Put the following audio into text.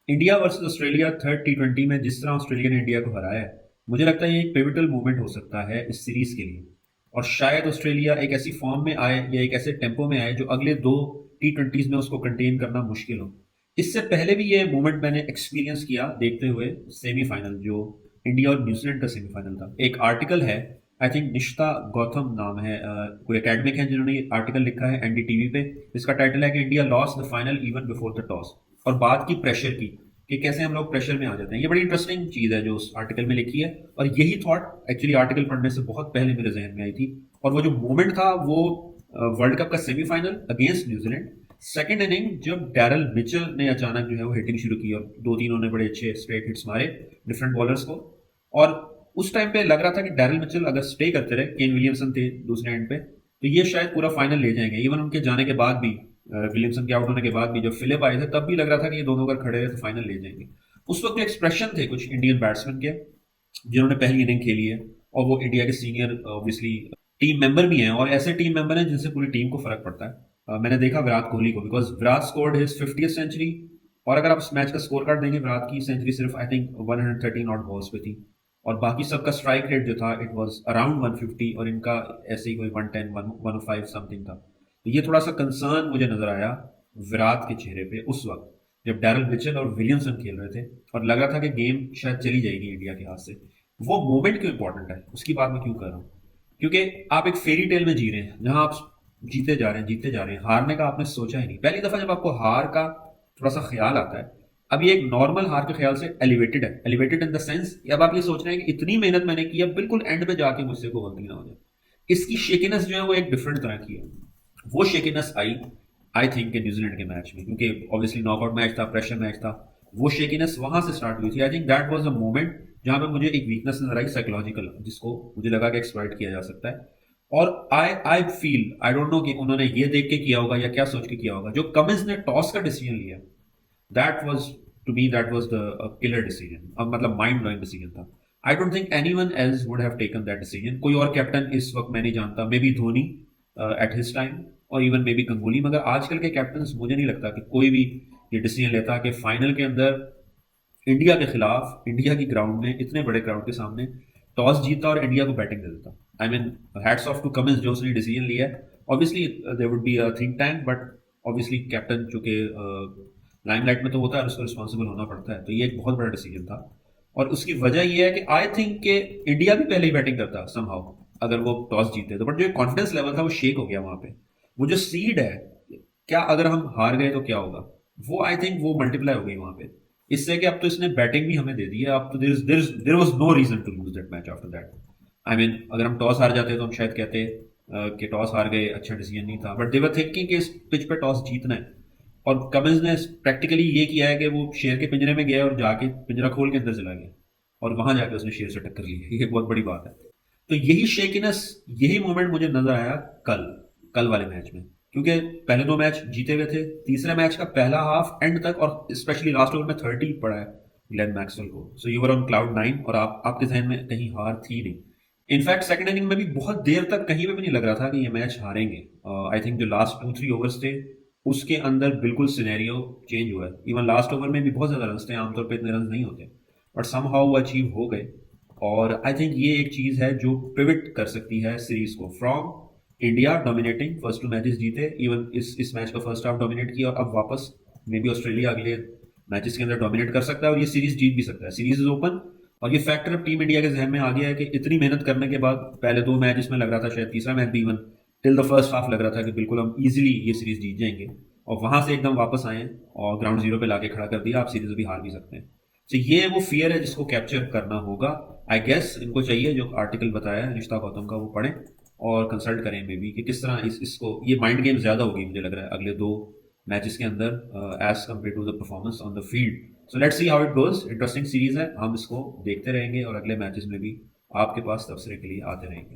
India versus Australia third T20 में जिस तरह ऑस्ट्रेलिया ने इंडिया को हराया है, मुझे लगता है ये एक पिवटल मोमेंट हो सकता है इस सीरीज के लिए। और शायद ऑस्ट्रेलिया एक ऐसी फॉर्म में आए या एक ऐसे टेम्पो में आए जो अगले दो T20s में उसको कंटेन करना मुश्किल हो। इससे पहले भी ये मोमेंट मैंने एक्सपीरियंस किया देखते हुए सेमीफाइनल, जो इंडिया और न्यूजीलैंड का सेमीफाइनल था। एक आर्टिकल है, आई थिंक निश्ता गौतम नाम है, कोई एकेडमिक है जिन्होंने ये आर्टिकल लिखा है एनडीटीवी पे। इसका टाइटल है कि India loss the final even before the toss. और बात की प्रेशर की कि कैसे हम लोग प्रेशर में आ जाते हैं। ये बड़ी इंटरेस्टिंग चीज़ है जो उस आर्टिकल में लिखी है, और यही थॉट एक्चुअली आर्टिकल पढ़ने से बहुत पहले मेरे जहन में आई थी। और वो जो मोमेंट था वो वर्ल्ड कप का semifinal against New Zealand, second inning जब डैरल मिचेल ने अचानक जो है वो हिटिंग शुरू की और दो तीन उन्होंने बड़े अच्छे स्ट्रेट हिट्स मारे डिफरेंट बॉलर्स को। और उस टाइम पे लग रहा था कि डैरल मिचेल अगर स्टे करते रहे, केन विलियमसन थे दूसरे एंड पे, तो ये शायद पूरा फाइनल ले जाएंगे। इवन उनके जाने के बाद भी, विलियमसन के आउट होने के बाद भी जब फिलिप आए थे तब भी लग रहा था कि ये दोनों अगर खड़े रहे तो फाइनल ले जाएंगे। उस वक्त एक्सप्रेशन थे कुछ इंडियन बैट्समैन के जिन्होंने पहली इनिंग खेली है, और वो इंडिया के सीनियर ऑब्वियसली टीम मेंबर भी हैं, और ऐसे टीम मेंबर हैं जिनसे पूरी टीम को फर्क पड़ता है। मैंने देखा विराट कोहली को, because Virat scored his 50th century. और अगर आप इस मैच का स्कोर कार्ड देंगे, विराट की सेंचुरी सिर्फ आई थिंक 113 नॉट बॉल्स पे थी, और बाकी सबका स्ट्राइक रेट जो था इट वाज अराउंड 150, और इनका ऐसे ही कोई 110 105 समथिंग था। तो ये थोड़ा सा कंसर्न मुझे नजर आया विराट के चेहरे पे उस वक्त जब डैरल मिचेल और विलियमसन खेल रहे थे, और लग रहा था कि गेम शायद चली जाएगी इंडिया के हाथ से। वो मोमेंट क्यों इंपॉर्टेंट है उसकी बात मैं क्यों कर रहा हूँ, क्योंकि आप एक फेरी टेल में जी रहे हैं जहां आप जीते जा रहे हैं जीते जा रहे हैं, हारने का आपने सोचा ही नहीं। पहली दफा जब आपको हार का थोड़ा सा ख्याल आता है, अब ये एक नॉर्मल हार के ख्याल से एलिवेटेड है, एलिवेटेड इन द सेंस कि अब आप ये सोच रहे हैं कि इतनी मेहनत मैंने की, अब बिल्कुल एंड पे जाके मुझसे को गलती ना हो जाए। इसकी शेकिनेस जो है वो एक डिफरेंट तरह की है। वो शेकिनेस आई थिंक न्यूजीलैंड के मैच में, क्योंकि ऑब्वियसली नॉकआउट मैच था, प्रेशर मैच था। वो शेकिनेस वहां से स्टार्ट हुई थी। I think that was a moment जहां पे मुझे एक वीकनेस नजर आई साइकोलॉजिकल, जिसको मुझे लगा कि एक्सप्लॉइट किया जा सकता है। और I feel, I don't know कि उन्होंने ये देख के किया होगा या क्या सोच के किया होगा, जो कमिंस ने टॉस का डिसीजन लिया, that was to me that was the killer decision. अब मतलब माइंड ब्लोइंग डिसीजन था। I don't think anyone else would have taken that decision. कोई और कैप्टन इस वक्त मैं नहीं जानता, maybe Dhoni at his time, और इवन मे बी गंगुली, मगर आजकल के कैप्टन मुझे नहीं लगता कि कोई भी ये डिसीजन लेता कि फाइनल के अंदर इंडिया के खिलाफ, इंडिया की ग्राउंड में, इतने बड़े क्राउड के सामने टॉस जीता और इंडिया को बैटिंग दे देता। I mean hats off to Cummins जो उसने डिसीजन लिया है। Obviously there would be a think tank, but obviously captain चूंकि लाइमलाइट में तो होता है, उसको रिस्पॉन्सिबल होना पड़ता है, तो ये एक बहुत बड़ा डिसीजन था। और उसकी वजह यह है कि आई थिंक कि इंडिया भी पहले ही बैटिंग करता समहाउ अगर वो टॉस जीते तो, बट जो कॉन्फिडेंस लेवल था वो शेक हो गया वहां पे। वो जो सीड है, क्या अगर हम हार गए तो क्या होगा, वो आई थिंक वो मल्टीप्लाई हो गई वहां पे। इससे कि अब तो इसने बैटिंग भी हमें दे दी है, अब तो there was no reason to lose that match after that. I mean अगर हम टॉस हार जाते तो हम शायद कहते कि टॉस हार गए, अच्छा डिसीजन नहीं था, बट दे वर थिंकिंग कि इस पिच पे टॉस जीतना है। और कमिंस ने प्रैक्टिकली ये किया है कि वो शेर के पिंजरे में गया और जाके पिंजरा खोल के अंदर चला गया, और वहां जाके उसने शेर से टक्कर ली है। ये बहुत बड़ी बात है। तो यही शेकिनेस, यही मोमेंट मुझे नजर आया कल कल वाले मैच में, क्योंकि पहले दो मैच जीते हुए थे, तीसरे मैच का पहला हाफ एंड तक, और स्पेशली लास्ट ओवर में 30 पड़ा है ग्लेन मैक्सवेल को। So you were on cloud 9, और आपके जहन में कहीं हार थी नहीं। इनफैक्ट सेकंड इनिंग में भी बहुत देर तक कहीं पे भी नहीं लग रहा था कि ये मैच हारेंगे। आई थिंक जो लास्ट 2-3 ओवर्स थे उसके अंदर बिल्कुल सिनेरियो चेंज हुआ है। इवन लास्ट ओवर में भी बहुत ज्यादा रन थे, आमतौर पर इतने रन नहीं होते, बट समहाउ वो अचीव हो गए। और आई थिंक ये एक चीज है जो पिविट कर सकती है सीरीज को from India dominating first two matches जीते, इवन इस मैच का फर्स्ट हाफ डोमिनेट किया, और अब वापस मे बी ऑस्ट्रेलिया अगले मैचेस के अंदर डोमिनेट कर सकता है और ये सीरीज जीत भी सकता है। Series is open. और ये फैक्टर अब टीम इंडिया के जहन में आ गया है कि इतनी मेहनत करने के बाद पहले दो मैच इसमें लग रहा था, शायद तीसरा मैच भी even till the first half लग रहा था कि बिल्कुल हम इजीली ये सीरीज जीत जाएंगे, और वहां से एकदम वापस आए और ग्राउंड जीरो पे लाके खड़ा कर दिया, आप सीरीज भी हार भी सकते हैं। तो ये वो फियर है जिसको कैप्चर करना होगा। आई गेस इनको चाहिए जो आर्टिकल बताया है निष्ठा गौतम का, वो पढ़ें और कंसल्ट करें मे बी कि किस तरह इसको, ये माइंड गेम ज्यादा होगी मुझे लग रहा है अगले दो मैचेस के अंदर as compared to the performance on the field. So let's see how it goes. Interesting series है, हम इसको देखते रहेंगे और अगले मैचेस में भी आपके पास तबसरे के लिए आते रहेंगे।